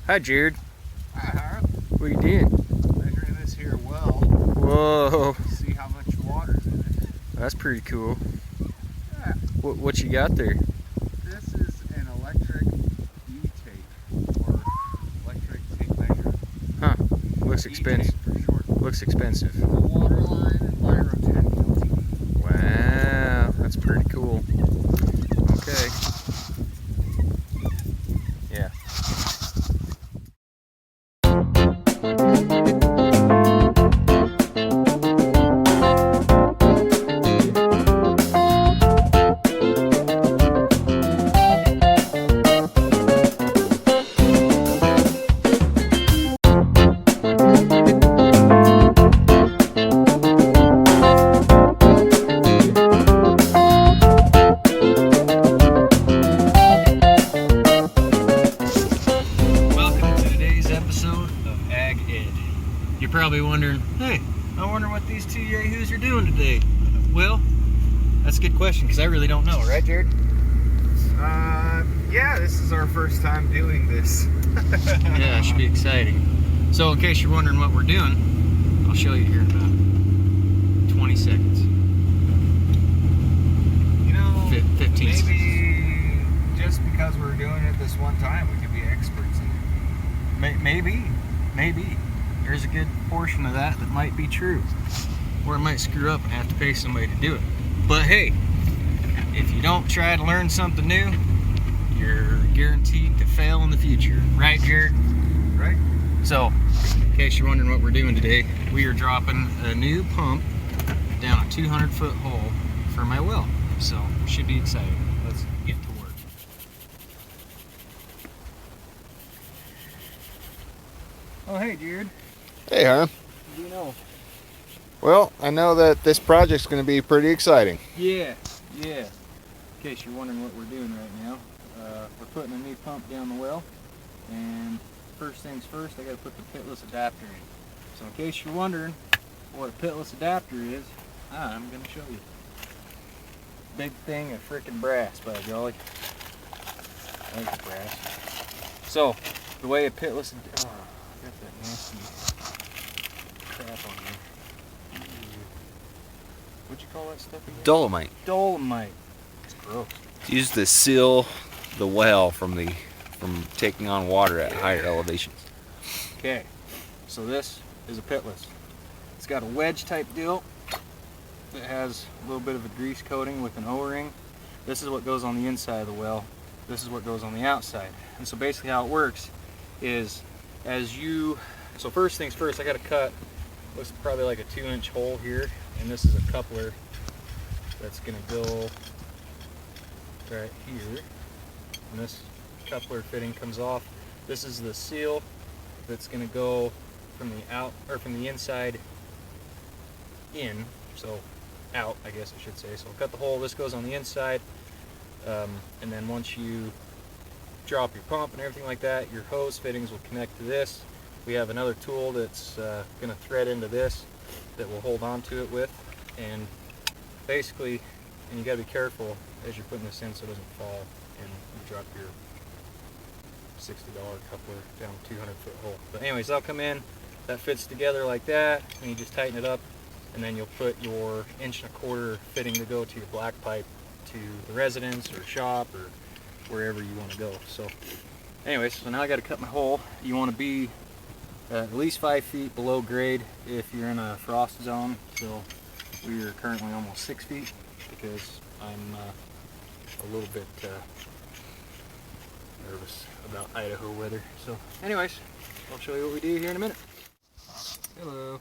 Hi, Jared. Hi. What are you doing? Measuring this here well. Whoa, See how much water's in it. that's pretty cool. Yeah. What you got there? This is an electric E-tape, or electric tape measure. Huh? Looks expensive. E-tape for short. Looks expensive. The water line and Enviro 10 LTE. Wow, that's pretty cool. Okay. Yeah. You're probably wondering, hey, I wonder what these two yahoos are doing today. Well, that's a good question because I really don't know, right, Jared? Yeah, this is our first time doing this. Yeah, it should be exciting. So, in case you're wondering what we're doing, I'll show you here in about 20 seconds. You know, 15 seconds. maybe just because we're doing it this one time, we could be experts in it. Maybe. There's a good portion of that might be true. Or I might screw up and have to pay somebody to do it. But hey, if you don't try to learn something new, you're guaranteed to fail in the future. Right, Jared? Right? So, in case you're wondering what we're doing today, we are dropping a new pump down a 200-foot hole for my well. So, it should be exciting. Let's get to work. Oh, hey, Jared. Hey, Harm. What do you know? Well, I know that this project's going to be pretty exciting. Yeah. In case you're wondering what we're doing right now, we're putting a new pump down the well, and first things first, I got to put the pitless adapter in. So in case you're wondering what a pitless adapter is, I'm going to show you. Big thing of frickin' brass, by golly. I like the brass. So, the way a pitless... Oh, I got that nasty crap on here. What'd you call that stuff again? Dolomite. Dolomite. It's gross. It's used to seal the well from taking on water at higher elevations. Okay, so this is a pitless. It's got a wedge type deal that has a little bit of a grease coating with an O-ring. This is what goes on the inside of the well. This is what goes on the outside. And so basically how it works is so first things first, I got to cut, looks probably like a 2-inch hole here, and this is a coupler that's going to go right here, and this coupler fitting comes off. This is the seal that's going to go from the inside in, so out, I guess I should say. So I'll cut the hole, this goes on the inside, and then once you drop your pump and everything like that, your hose fittings will connect to this. We have another tool that's going to thread into this that will hold on to it with, and basically, and you got to be careful as you're putting this in so it doesn't fall and you drop your $60 coupler down a 200-foot hole. But anyways, that'll come in, that fits together like that, and you just tighten it up, and then you'll put your 1.25-inch fitting to go to your black pipe to the residence or shop or wherever you want to go. So anyways, so now I got to cut my hole. You want to be at least 5 feet below grade if you're in a frost zone. So we are currently almost 6 feet because I'm a little bit nervous about Idaho weather. So anyways, I'll show you what we do here in a minute. Hello.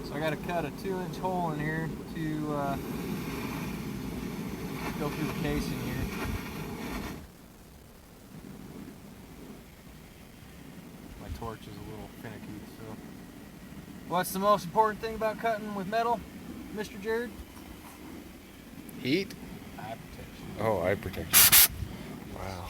So I got to cut a 2-inch hole in here to go through the casing here. My torch is a little finicky, so. What's the most important thing about cutting with metal, Mr. Jared? Heat? Eye protection. Oh, eye protection. Wow.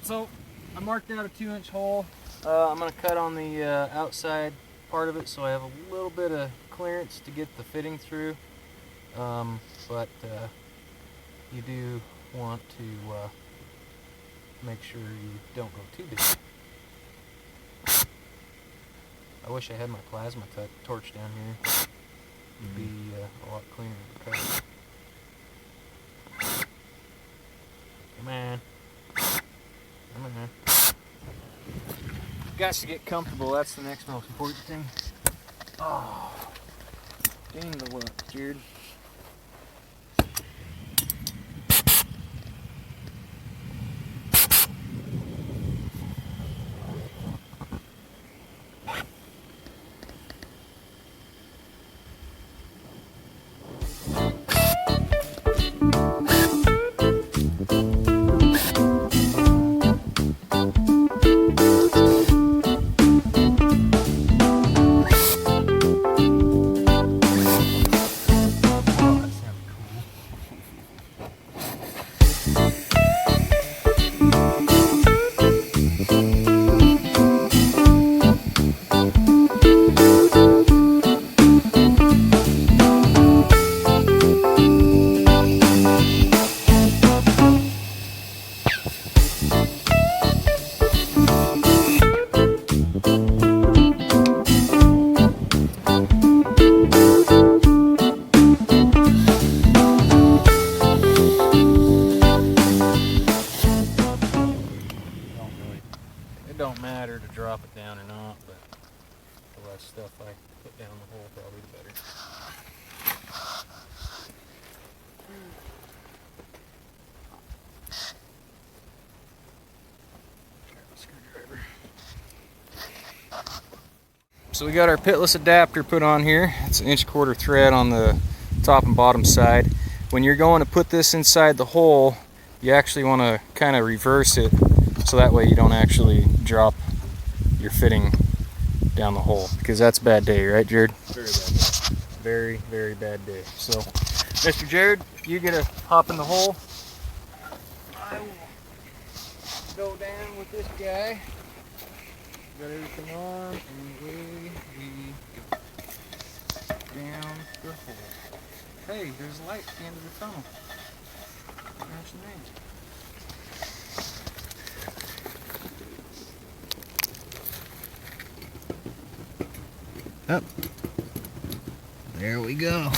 So I marked out a 2-inch hole. I'm going to cut on the outside part of it so I have a little bit of clearance to get the fitting through. But you do want to make sure you don't go too big. I wish I had my plasma torch down here. It would be a lot cleaner to cut. Come on. Come on. Got to get comfortable. That's the next most important thing. Oh, dang the luck, Jared. It don't matter to drop it down or not, but the less stuff I put down the hole, probably the better. Screwdriver. So we got our pitless adapter put on here. It's an 1/4 inch thread on the top and bottom side. When you're going to put this inside the hole, you actually want to kind of reverse it so that way you don't actually drop your fitting down the hole, because that's a bad day, right, Jared? Very bad day. Very, very bad day. So, Mr. Jared, you get to hop in the hole. I will go down with this guy. Got everything on, and away we go. Down the hole. Hey, there's a light at the end of the tunnel. There's the name. Up. There we go.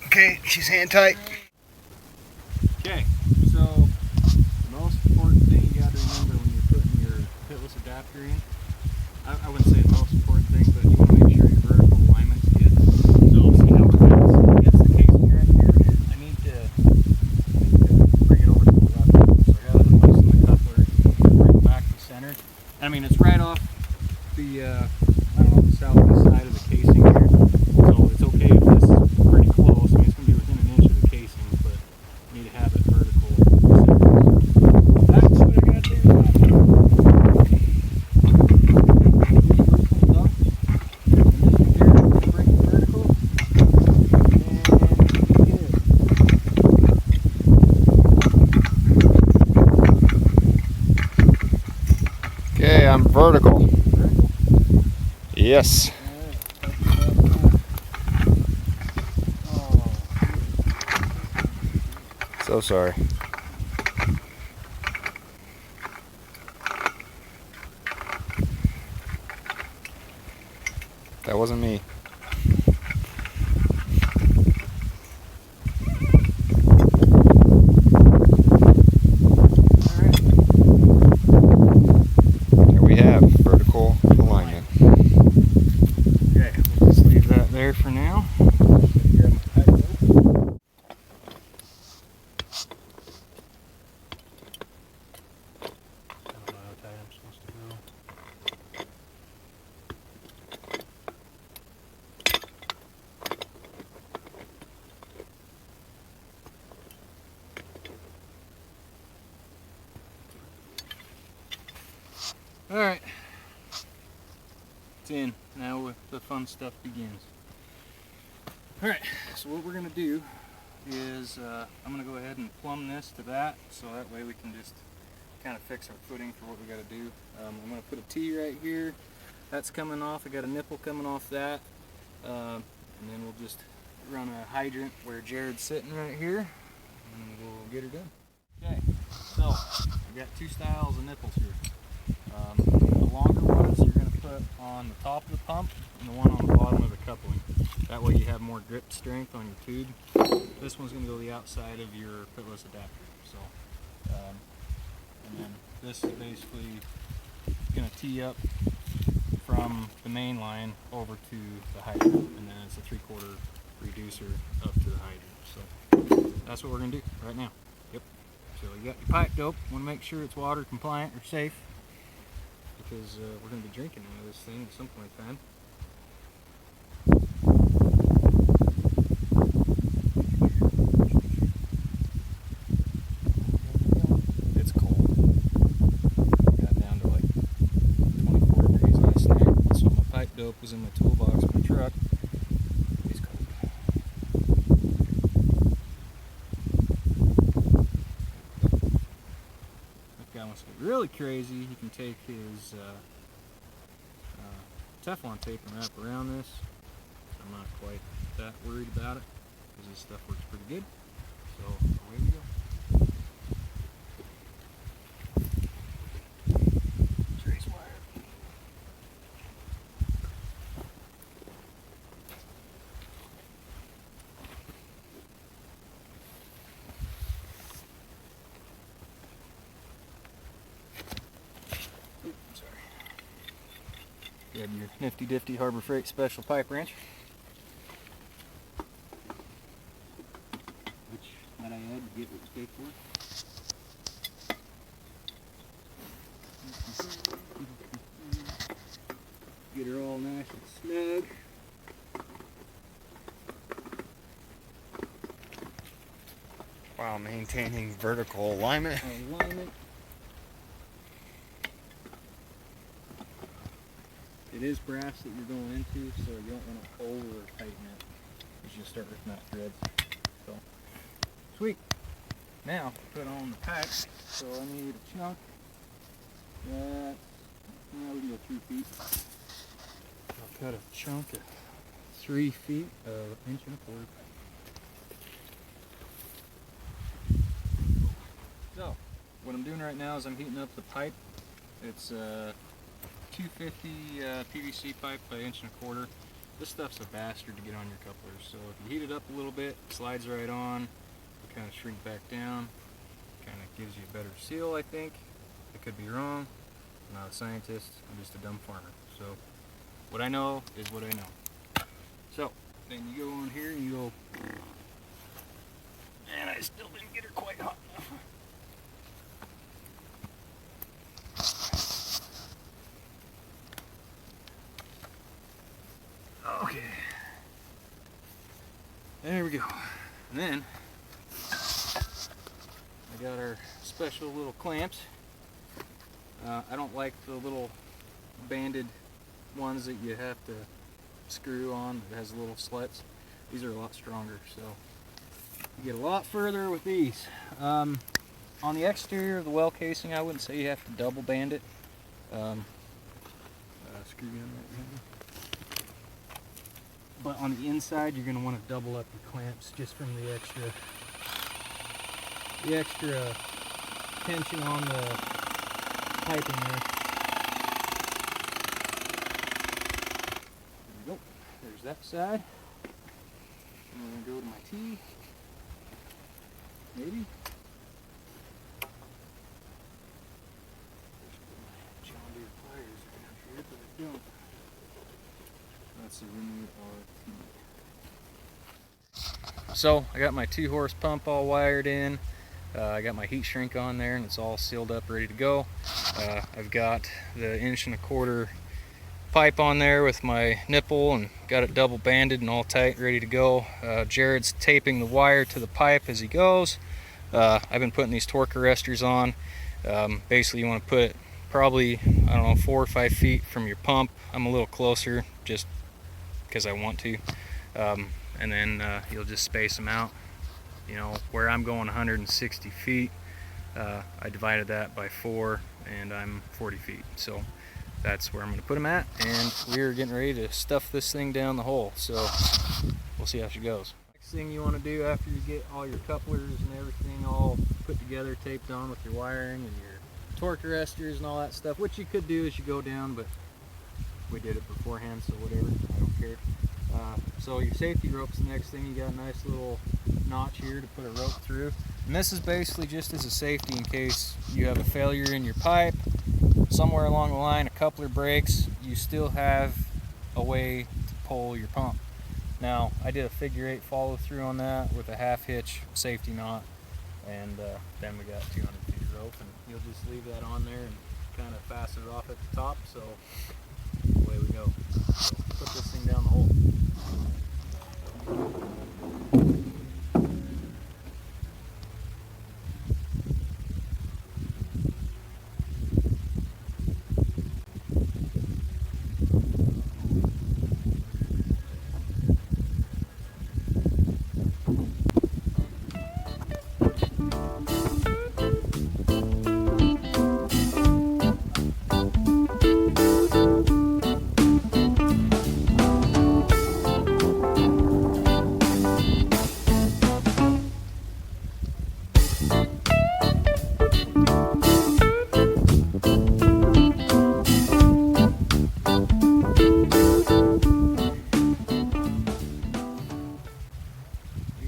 Okay, she's hand tight. Okay, so the most important thing you got to remember when you're putting your pitless adapter in, I wouldn't say the most important thing, but you want to make sure your vertical alignment's good. So see how it fits against the casing right here? I need to bring it over to the left. So I got to loosen the coupler and bring it back to center. I mean, it's right off the, I don't know, the southeast side of the casing here. So it's okay if this is pretty close. I mean, it's going to be within 1 inch of the casing, but you need to have it vertical. That's what I got to do. Bring it vertical. And Okay, I'm vertical. vertical. Yes. So sorry. That wasn't me. There we have vertical alignment. Okay, we'll just leave that there Alright, it's in. Now the fun stuff begins. Alright, so what we're going to do is I'm going to go ahead and plumb this to that, so that way we can just kind of fix our footing for what we got to do. I'm going to put a T right here. That's coming off. I got a nipple coming off that. And then we'll just run a hydrant where Jared's sitting right here, and we'll get her done. Okay, so I've got two styles of nipples here. The longer ones you're going to put on the top of the pump, and the one on the bottom of the coupling. That way you have more grip strength on your tube. This one's going to go the outside of your pitless adapter. So, and then this is basically going to tee up from the main line over to the hydrant, and then it's a 3/4 reducer up to the hydrant. So that's what we're going to do right now. Yep. So you got your pipe dope. Want to make sure it's water compliant or safe, because we're going to be drinking out of this thing at some point in time. It's cold. Got down to like 24 degrees last night, so my pipe dope was in my toolbox in my truck. It's cold. If guy wants to get really crazy, he can take his Teflon tape and wrap around this. I'm not quite that worried about it because this stuff works pretty good. So away we go. Trace wire. Oops, sorry. Grab your nifty difty Harbor Freight special pipe wrench, which, might I add, you get what you pay for. Get her all nice and snug. While maintaining vertical alignment. Alignment. It is brass that you're going into, so you don't want to over tighten it, because you'll start ripping out threads. So, sweet. Now, put on the pipe. So I need a chunk. That, we can go 3 feet. I'll cut a chunk of 3 feet, 1.25 inches. So, what I'm doing right now is I'm heating up the pipe. It's 250 PVC pipe by 1.25 inches. This stuff's a bastard to get on your couplers. So if you heat it up a little bit, it slides right on. It'll kind of shrink back down. Kind of gives you a better seal, I think. I could be wrong. I'm not a scientist. I'm just a dumb farmer. So what I know is what I know. So then you go on here and you go. And I still didn't get her quite hot enough. Okay. There we go. And then I got our special little clamps. I don't like the little banded ones that you have to screw on that has little slits. These are a lot stronger, so you get a lot further with these. On the exterior of the well casing, I wouldn't say you have to double band it. Screw gun right here. But on the inside, you're going to want to double up your clamps just from the extra tension on the piping there. There we go. There's that side. I'm going to go to my T. Maybe. John Deere pliers around here, but I don't. That's a Renew RT. So I got my 2-horse pump all wired in. I got my heat shrink on there and it's all sealed up, ready to go. I've got the 1.25 inch pipe on there with my nipple and got it double banded and all tight, ready to go. Jared's taping the wire to the pipe as he goes. I've been putting these torque arresters on. Basically you want to probably, I don't know, 4 or 5 feet from your pump. I'm a little closer just because I want to. And then you'll just space them out. You know, where I'm going 160 feet, I divided that by 4, and I'm 40 feet. So that's where I'm going to put them at, and we're getting ready to stuff this thing down the hole. So we'll see how she goes. Next thing you want to do after you get all your couplers and everything all put together, taped on with your wiring and your torque arresters and all that stuff, what you could do is you go down, but we did it beforehand, so whatever, I don't care. So your safety rope's the next thing. You got a nice little notch here to put a rope through, and this is basically just as a safety in case you have a failure in your pipe somewhere along the line, a coupler breaks, you still have a way to pull your pump. Now I did a figure 8 follow through on that with a half hitch safety knot, and then we got 200 feet of rope, and you'll just leave that on there and kind of fasten it off at the top, so away we go. So put this thing down the hole.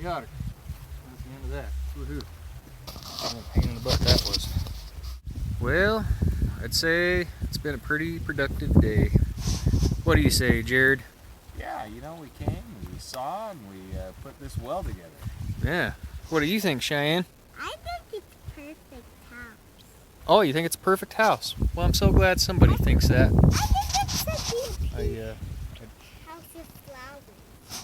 Got her. That's the end of that. Woohoo. What a pain in the butt that was. Well, I'd say it's been a pretty productive day. What do you say, Jared? Yeah, you know, we came, we saw, and we put this well together. Yeah. What do you think, Cheyenne? I think it's perfect house. Oh, you think it's a perfect house? Well, I'm so glad somebody thinks that. I think it's a house with flowers.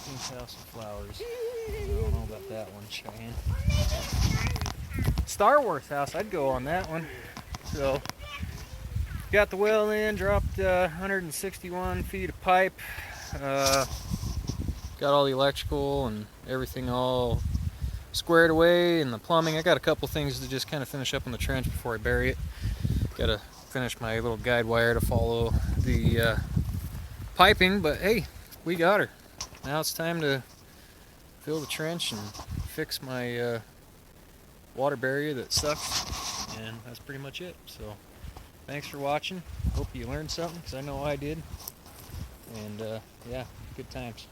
Pink house of flowers. I don't know about that one, Cheyenne. Or maybe it's Star Wars house, I'd go on that one. So, got the well in, dropped 161 feet of pipe, got all the electrical and everything all squared away, and the plumbing. I got a couple things to just kind of finish up on the trench before I bury it. Got to finish my little guide wire to follow the piping, but hey, we got her. Now it's time to fill the trench and fix my water barrier that sucks, and that's pretty much it. So thanks for watching. Hope you learned something, because I know I did. And yeah, good times.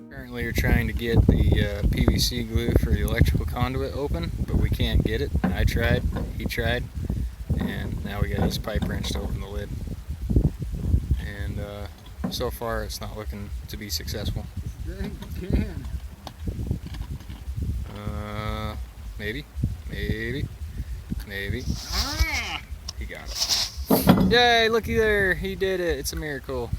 Currently we're trying to get the PVC glue for the electrical conduit open, but we can't get it. I tried, he tried, and now we got this pipe wrench to open the lid. And so far it's not looking to be successful. Maybe. He got it. Yay, looky there, he did it. It's a miracle.